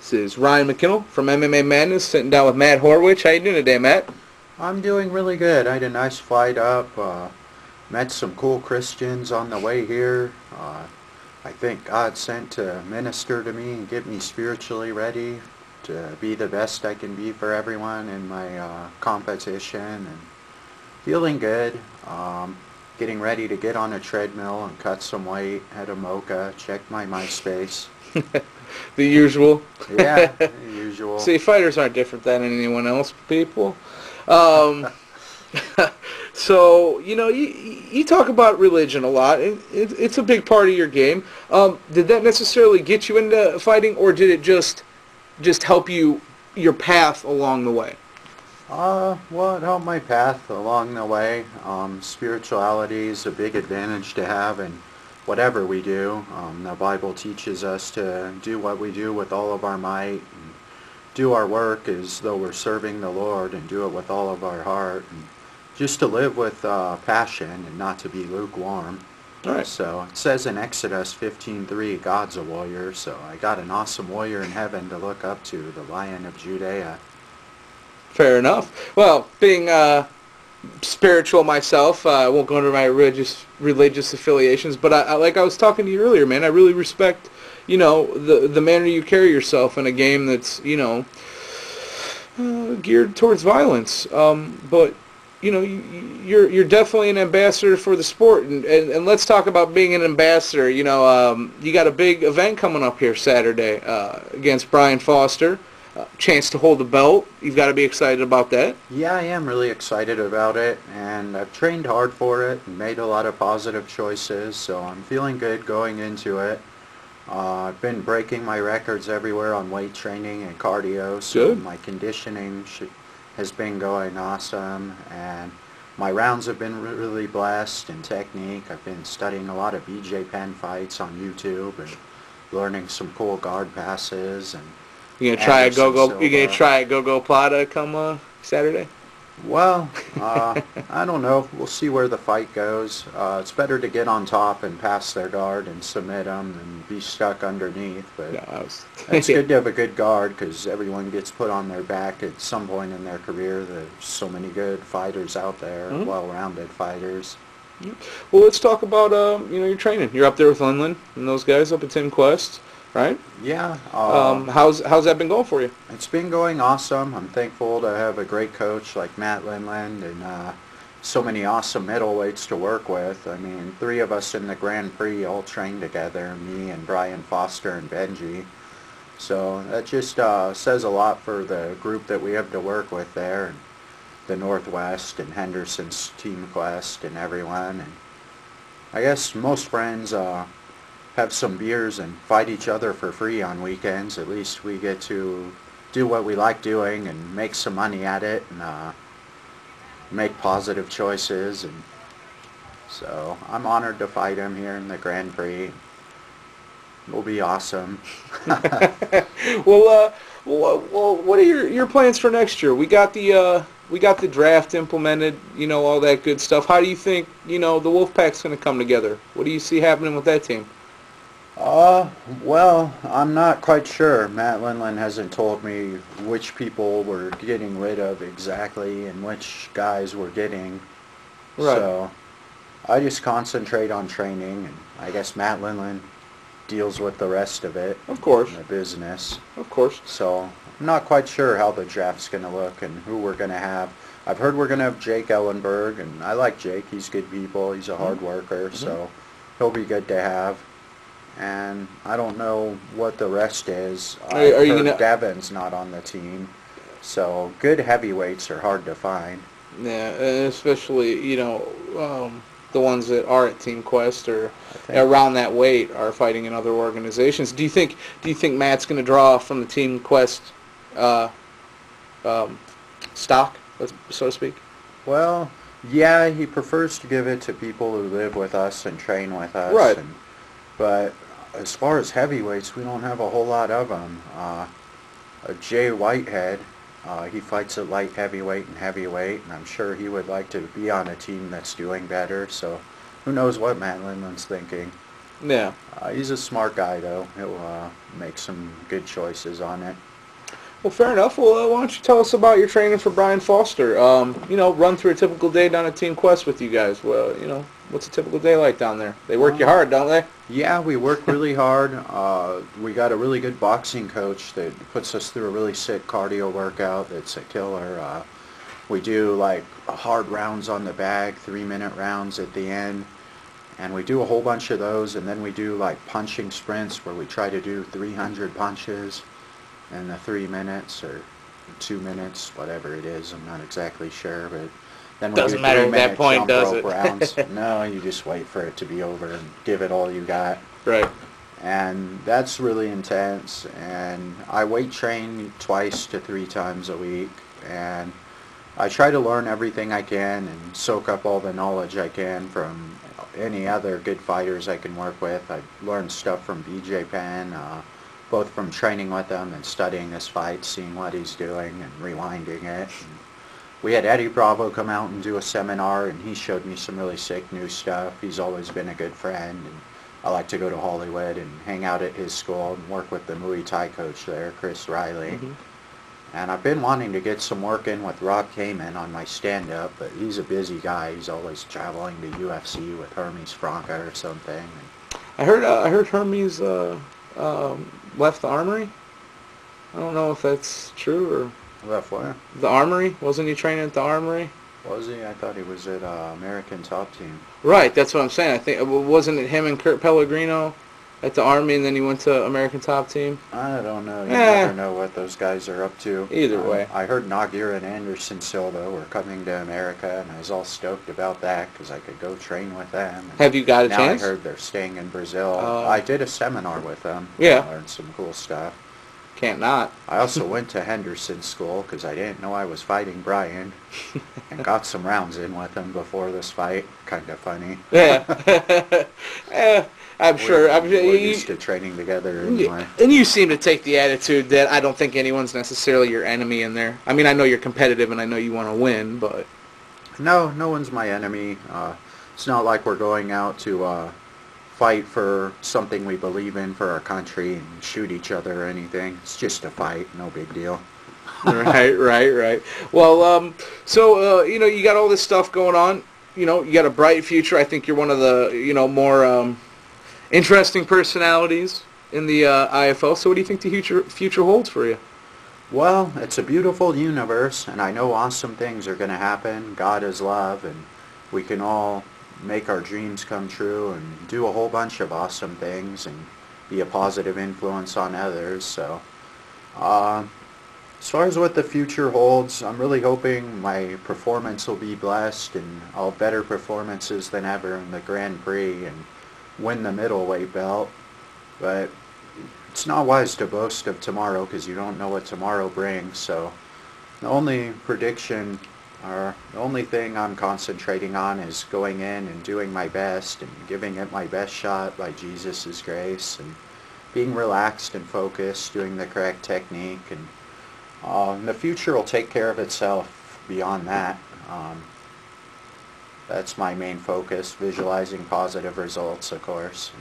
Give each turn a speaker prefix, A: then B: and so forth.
A: This is Ryan McKinnell from MMAmadness, sitting down with Matt Horwich. How you doing today, Matt?
B: I'm doing really good. I had a nice flight up. Met some cool Christians on the way here. I think God sent to minister to me and get me spiritually ready to be the best I can be for everyone in my competition. And feeling good. Getting ready to get on a treadmill and cut some weight. Had a mocha. Checked my MySpace.
A: The usual.
B: Yeah, the usual.
A: See, fighters aren't different than anyone else, people. Um, so, you talk about religion a lot. It's a big part of your game. Did that necessarily get you into fighting, or did it just help your path along the way?
B: Well, it helped my path along the way. Spirituality is a big advantage to have in whatever we do. The Bible teaches us to do what we do with all of our might, and do our work as though we're serving the Lord, and do it with all of our heart, and just to live with passion and not to be lukewarm.
A: All right.
B: So it says in Exodus 15:3, God's a warrior, so I got an awesome warrior in heaven to look up to, the Lion of Judea.
A: Fair enough. Well, being spiritual myself, I won't go into my religious affiliations, but like I was talking to you earlier, man, I really respect, the manner you carry yourself in a game that's, geared towards violence. But you're definitely an ambassador for the sport, and let's talk about being an ambassador. You got a big event coming up here Saturday against Brian Foster. Chance to hold the belt. You've got to be excited about that.
B: Yeah, I am really excited about it, and I've trained hard for it and made a lot of positive choices, so I'm feeling good going into it. I've been breaking my records everywhere on weight training and cardio, so
A: Good.
B: my conditioning has been going awesome, and my rounds have been really blessed in technique. I've been studying a lot of BJ Penn fights on YouTube and learning some cool guard passes. And
A: You gonna try
B: Anderson
A: You gonna
B: Silva.
A: try a go Plata come Saturday?
B: Well, I don't know. We'll see where the fight goes. It's better to get on top and pass their guard and submit them than be stuck underneath. But it's good to have a good guard, because everyone gets put on their back at some point in their career. There's so many good fighters out there, well-rounded fighters.
A: Well, let's talk about your training. You're up there with Linland and those guys up at Team Quest, right?
B: Yeah.
A: How's that been going for you?
B: It's been going awesome. I'm thankful to have a great coach like Matt Linland and so many awesome middleweights to work with. I mean, 3 of us in the Grand Prix all trained together, me and Brian Foster and Benji. So that just says a lot for the group that we have to work with there, and the Northwest and Henderson's Team Quest and everyone. And I guess most friends have some beers and fight each other for free on weekends. At least we get to do what we like doing and make some money at it, and make positive choices. And so I'm honored to fight him here in the Grand Prix. It'll be awesome.
A: Well, what are your plans for next year? We got the draft implemented, all that good stuff. How do you think, the Wolfpack's going to come together? What do you see happening with that team?
B: Well, I'm not quite sure. Matt Linland hasn't told me which people we're getting rid of exactly and which guys we're getting.
A: Right.
B: So I just concentrate on training, and I guess Matt Linland deals with the rest of it.
A: Of course.
B: The business.
A: Of course.
B: So I'm not quite sure how the draft's going to look and who we're going to have. I've heard we're going to have Jake Ellenberg, and I like Jake. He's good people. He's a hard worker, so he'll be good to have. And I don't know what the rest is.
A: Are you gonna...
B: Devin's not on the team, so good heavyweights are hard to find.
A: Yeah, especially the ones that are at Team Quest or around that weight are fighting in other organizations. Do you think Matt's going to draw from the Team Quest stock, so to speak?
B: Well, yeah, he prefers to give it to people who live with us and train with us.
A: Right.
B: But as far as heavyweights, we don't have a whole lot of them. Jay Whitehead, he fights at light heavyweight and heavyweight, and I'm sure he would like to be on a team that's doing better. So who knows what Matt Linland's thinking.
A: Yeah.
B: He's a smart guy, though. He'll make some good choices on it.
A: Well, fair enough. Well, why don't you tell us about your training for Brian Foster? Run through a typical day down at Team Quest with you guys. Well, what's a typical day like down there? They work you hard, don't they?
B: Yeah, we work really hard. We got a really good boxing coach that puts us through a really sick cardio workout that's a killer. We do like hard rounds on the bag, 3-minute rounds at the end. And we do a whole bunch of those, and then we do like punching sprints where we try to do 300 punches in the 3 minutes or 2 minutes, whatever it is. I'm not exactly sure, but then we
A: Doesn't
B: do
A: matter at that
B: 3-minute
A: point,
B: jump
A: does
B: rope
A: it?
B: rounds. No, you just wait for it to be over and give it all you got.
A: Right.
B: And that's really intense. And I weight train 2 to 3 times a week, and I try to learn everything I can and soak up all the knowledge I can from any other good fighters I can work with. I learned stuff from BJ Penn, both from training with him and studying his fights, seeing what he's doing and rewinding it. And we had Eddie Bravo come out and do a seminar, and he showed me some really sick new stuff. He's always been a good friend, and I like to go to Hollywood and hang out at his school and work with the Muay Thai coach there, Chris Riley.
A: Mm-hmm.
B: And I've been wanting to get some work in with Rob Kamen on my stand-up, but he's a busy guy. He's always traveling to UFC with Hermes Franca or something.
A: I heard Hermes left the Armory. I don't know if that's true or
B: Left where?
A: the Armory. Wasn't he training at the Armory?
B: Was he? I thought he was at American Top Team.
A: Right, that's what I'm saying. I think wasn't it him and Kurt Pellegrino at the Army, and then he went to American Top Team?
B: I don't know. You never know what those guys are up to.
A: Either way.
B: I heard Nagira and Anderson Silva were coming to America, and I was all stoked about that because I could go train with them.
A: Have you got a
B: now
A: chance?
B: I heard they're staying in Brazil. I did a seminar with them.
A: Yeah.
B: I learned some cool stuff.
A: Can't not.
B: I also went to Henderson School because I didn't know I was fighting Brian, and got some rounds in with him before this fight. Kind of funny.
A: Yeah. I'm sure.
B: We're used to training together anyway.
A: And you seem to take the attitude that I don't think anyone's necessarily your enemy in there. I mean, I know you're competitive and I know you want to win, but...
B: No one's my enemy. It's not like we're going out to fight for something we believe in for our country and shoot each other or anything. It's just a fight, no big deal.
A: Right. Well, you got all this stuff going on. You got a bright future. I think you're one of the, more... interesting personalities in the IFL. So what do you think the future holds for you?
B: Well, it's a beautiful universe, and I know awesome things are going to happen. God is love, and we can all make our dreams come true and do a whole bunch of awesome things and be a positive influence on others. So as far as what the future holds, I'm really hoping my performance will be blessed and I'll have better performances than ever in the Grand Prix and win the middleweight belt. But it's not wise to boast of tomorrow because you don't know what tomorrow brings. So the only prediction or the only thing I'm concentrating on is going in and doing my best and giving it my best shot by Jesus' grace and being relaxed and focused, doing the correct technique, and the future will take care of itself beyond that. That's my main focus, visualizing positive results, of course.